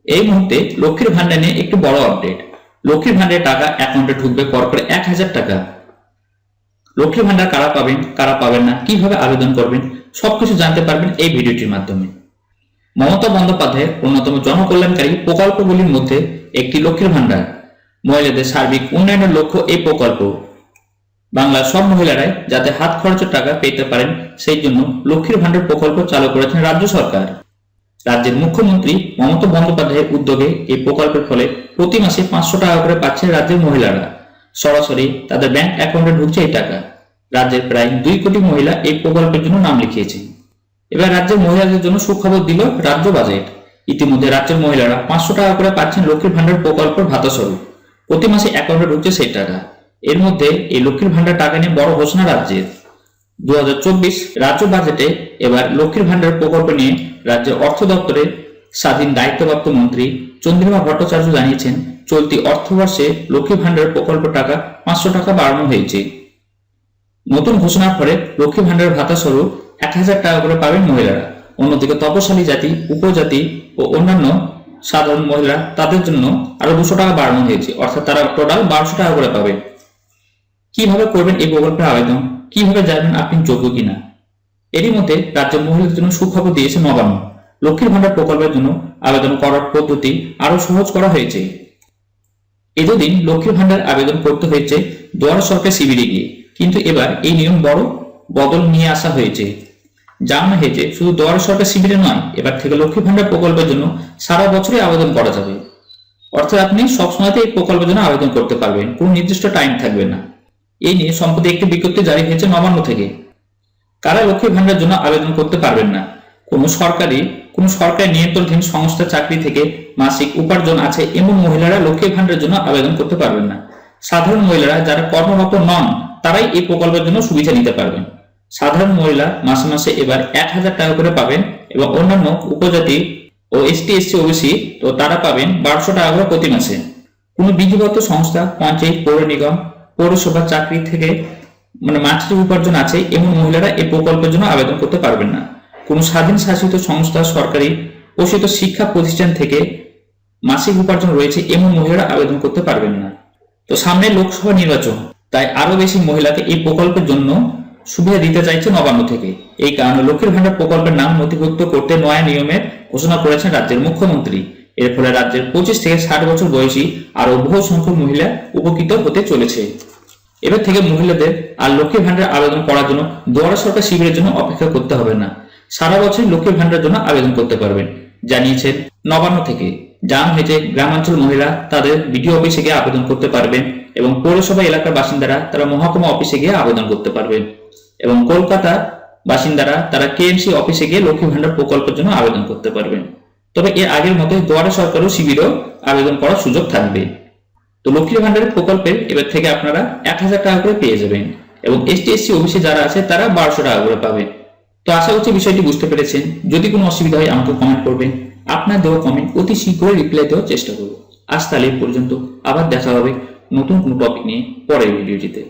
এই মুহূর্তে লক্ষ্মীর ভান্ডার নিয়ে একটু বড় আপডেট। লক্ষ্মীর ভান্ডারের টাকা অ্যাকাউন্টে ঢুকবে পরপর ১,০০০ টাকা। লক্ষ্মীর ভান্ডার কারা পাবেন কারা পাবেন না, কিভাবে আবেদন করবেন, সবকিছু জানতে পারবেন এই ভিডিওটির মাধ্যমে। মমতা বন্দ্যোপাধ্যায়ের অন্যতম জনকল্যাণকারী প্রকল্পগুলির মধ্যে একটি লক্ষ্মীর ভান্ডার। মহিলাদের সার্বিক উন্নয়নের লক্ষ্য এই প্রকল্প। বাংলার সব মহিলারাই যাতে হাত খরচের টাকা পেতে পারেন, সেই জন্য লক্ষ্মীর ভান্ডার প্রকল্প চালু করেছেন রাজ্য সরকার। রাজ্যের মুখ্যমন্ত্রী মমতা বন্দ্যোপাধ্যায়ের উদ্যোগে এই প্রকল্পের ফলে প্রতি মাসে ৫০০ টাকা করে পাচ্ছেন রাজ্যের মহিলারা। সরাসরি তাদের ব্যাংক অ্যাকাউন্টে ঢুকছে এই টাকা। রাজ্যের প্রায় ২ কোটি মহিলা এই প্রকল্পের জন্য নাম লিখিয়েছেন। এবার রাজ্যের মহিলাদের জন্য সুখবর দিল রাজ্য বাজেট। ইতিমধ্যে রাজ্যের মহিলারা ৫০০ টাকা করে পাচ্ছেন লক্ষ্মীর ভান্ডার প্রকল্পের ভাতা স্বরূপ। প্রতি মাসে অ্যাকাউন্টে ঢুকছে সেই টাকা। এর মধ্যে এই লক্ষ্মীর ভান্ডার টাকা নিয়ে বড় ঘোষণা রাজ্যের। ২০২৪ রাজ্য বাজেটে এবার লক্ষ্মীর ভান্ডার প্রকল্প নিয়ে রাজ্যের অর্থ দপ্তরের স্বাধীন দায়িত্বপ্রাপ্ত মন্ত্রী চন্দ্রিমা ভট্টাচার্য জানিয়েছেন, চলতি অর্থবর্ষে লক্ষ্মী ভান্ডার প্রকল্প টাকা ৫০০ টাকা বাড়ানো হয়েছে। নতুন ঘোষণার ফলে লক্ষ্মী ভান্ডার ভাতা স্বরূপ ১,০০০ টাকা করে পাবেন মহিলারা। অন্যদিকে তপশালী জাতি, উপজাতি ও অন্যান্য সাধারণ মহিলা তাদের জন্য আরো ২০০ টাকা বাড়ানো হয়েছে, অর্থাৎ তারা টোটাল ১২০০ টাকা করে পাবে। কিভাবে করবেন এই প্রকল্পের আবেদন, কিভাবে জানবেন আপনি যোগ্য কিনা? এরই মধ্যে রাজ্যের মহিলাদের জন্য সুখবর দিয়েছে নবান্ন। লক্ষ্মীর ভান্ডার প্রকল্পের জন্য আবেদন করার পদ্ধতি আরো সহজ করা হয়েছে। এতদিন লক্ষ্মীর ভান্ডার আবেদন করতে হয়েছে দুয়ারে সরকার শিবিরে গিয়ে, কিন্তু এবার এই নিয়ম বড় বদল নিয়ে আসা হয়েছে। জানানো হয়েছে শুধু দুয়ারে সরকার শিবিরে নয়, এবার থেকে লক্ষ্মী ভান্ডার প্রকল্পের জন্য সারা বছরই আবেদন করা যাবে। অর্থাৎ আপনি সবসময়তে এই প্রকল্পের জন্য আবেদন করতে পারবেন, কোনো নির্দিষ্ট টাইম থাকবে না। এই নিয়ে সম্প্রতি একটি বিজ্ঞপ্তি জারি হয়েছে নবান্ন থেকে। কারা লক্ষ্মীর ভান্ডারের জন্য আবেদন করতে পারবেন না? কোনো সরকারি নিয়ন্ত্রণাধীন সংস্থার চাকরি থেকে মাসিক উপার্জন আছে এমন মহিলারা লক্ষ্মীর ভান্ডারের জন্য আবেদন করতে পারবেন না। সাধারণ মহিলারা যারা কর্মরত নন তারাই এই প্রকল্পের জন্য সুবিধা নিতে পারবেন। সাধারণ মহিলা মাসে মাসে এবার ১,০০০ টাকা করে পাবেন এবং অন্যান্য উপজাতি ও এসটি এসসি ওবিসি তো তারা পাবেন ১২০০ টাকা করে প্রতি মাসে। কোনো বিধিবদ্ধ সংস্থা, পঞ্চায়েত, পৌর নিগম, পৌরসভার চাকরি থেকে মাসিক উপার্জন আছে এমন মহিলারা এই প্রকল্পের জন্য আবেদন করতে পারবেন না। কোনো স্বাধীন শাসিত সংস্থা, সরকারি পোষিত শিক্ষা প্রতিষ্ঠান থেকে মাসিক উপার্জন রয়েছে এমন মহিলারা আবেদন করতে পারবেন না। তো সামনে লোকসভা নির্বাচন, তাই আরো বেশি মহিলাকে এই প্রকল্পের জন্য সুবিধা দিতে চাইছে নবান্ন থেকে। এই কারণে লক্ষ্মীর ভান্ডার প্রকল্পের নাম নথিভুক্ত করতে নয়া নিয়মের ঘোষণা করেছেন রাজ্যের মুখ্যমন্ত্রী। এর ফলে রাজ্যের ২৫ থেকে ৬০ বছর বয়সী আরো বহু সংখ্যক মহিলা উপকৃত হতে চলেছে। এবার থেকে মহিলাদের আর লক্ষ্মীর ভান্ডার আবেদন করার জন্য দুয়ারে সরকার শিবিরের জন্য অপেক্ষা করতে হবে না। সারা বছর লক্ষ্মীর ভান্ডারের জন্য আবেদন করতে পারবেন, জানিয়েছেন নবান্ন থেকে। জানানো হয়েছে গ্রামাঞ্চল মহিলা তাদের বিডিও অফিসে গিয়ে আবেদন করতে পারবেন এবং পৌরসভা এলাকার বাসিন্দারা তারা মহকুমা অফিসে গিয়ে আবেদন করতে পারবেন এবং কলকাতার বাসিন্দারা তারা কেএমসি অফিসে গিয়ে লক্ষ্মী ভান্ডার প্রকল্পের জন্য আবেদন করতে পারবেন। তবে এর আগের মতো দুয়ারে সরকার ও শিবিরেও আবেদন করার সুযোগ থাকবে। তো লক্ষ্মীর ভান্ডারের প্রকল্পের এবার থেকে আপনারা ১,০০০ টাকা করে পেয়ে যাবেন এবং এসটি এসসি ওবিসি যারা আছে তারা ১২০০ টাকা করে পাবেন। তো আশা করছি বিষয়টি বুঝতে পেরেছেন। যদি কোনো অসুবিধা হয় আমাকে কমেন্ট করবেন। আপনার দেওয়া কমেন্ট অতি শীঘ্রই রিপ্লাই দেওয়ার চেষ্টা করব। আজ তাহলে পর্যন্ত, আবার দেখা হবে নতুন কোনো টপিক নিয়ে পরের ভিডিওটিতে।